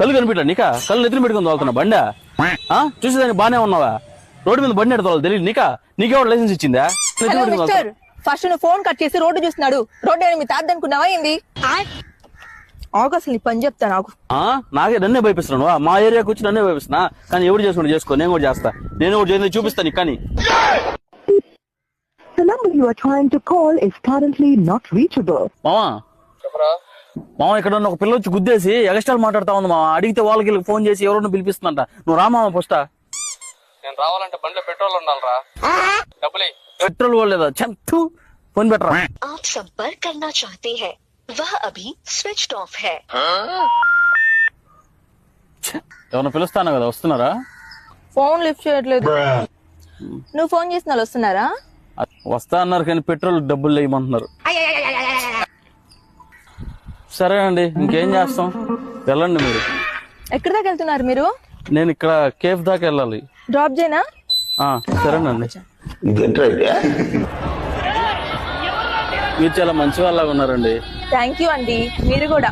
కళ్ళు కనిపించా నీకా? కళ్ళు ఎత్తున పెట్టుకుని తోలుతున్నా బండా? చూసేదానికి బానే ఉన్నావా? రోడ్డు మీద బండి ఎడతావు తెలియదు నీకా? నీకెవరు లైసెన్స్ ఇచ్చిందా? ఫస్ట్ నువ్వు ఫోన్ కట్ చేసి రోడ్డు చూస్తున్నాడు. రోడ్డు మీ తాత అనుకున్నావా ఏంది? ఆగస్ట్ నీ పని చెప్తా నాకు. నాకే నన్నే భయపిస్తున్నాను. మా ఏరియాకి వచ్చి నన్నే భయపిస్తున్నా. కానీ ఎవరు చేసుకుంటే చేసుకో, నేను కూడా చేస్తా. నేను కూడా చేసి చూపిస్తాను నీకు. కానీ The number you are trying to call is currently not reachable. మామ ఇక్కడ ఉన్న ఒక పిల్ల వచ్చి గుద్దేసి ఎగస్ట్రాలు మాట్లాడుతా ఉంది మామ. అడిగితే వాళ్ళకి ఫోన్ చేసి ఎవరన్నా పిలిపిస్తుందంట. నువ్వు రా మామ ఫస్ట్. నేను రావాలంటే బండిలో పెట్రోల్ ఉండాలరా. డబ్బులు పెట్రోల్ కూడా లేదా? చెప్తూ ఫోన్ పెట్టరా. आप संपर्क करना चाहते हैं वह अभी स्विच्ड ऑफ है. ఎవరన్నా పిలుస్తాను కదా, వస్తున్నారా? ఫోన్ లిఫ్ట్ చేయట్లేదు. నువ్వు ఫోన్ చేసిన వాళ్ళు వస్తున్నారా? వస్తా అన్నారు కానీ పెట్రోల్ డబ్బులు వేయమంటున్నారు. సరే అండి, ఇంకేం చేస్తాం, వెళ్ళండి మీరు. ఎక్కడి దాకా వెళ్తున్నారు మీరు? నేను ఇక్కడ కేఫ్ దాకా వెళ్ళాలి. డ్రాప్ చేయనా? సరేనండి. మీరు చాలా మంచి వాళ్ళగా ఉన్నారండి. థ్యాంక్ యూ అండి, మీరు కూడా.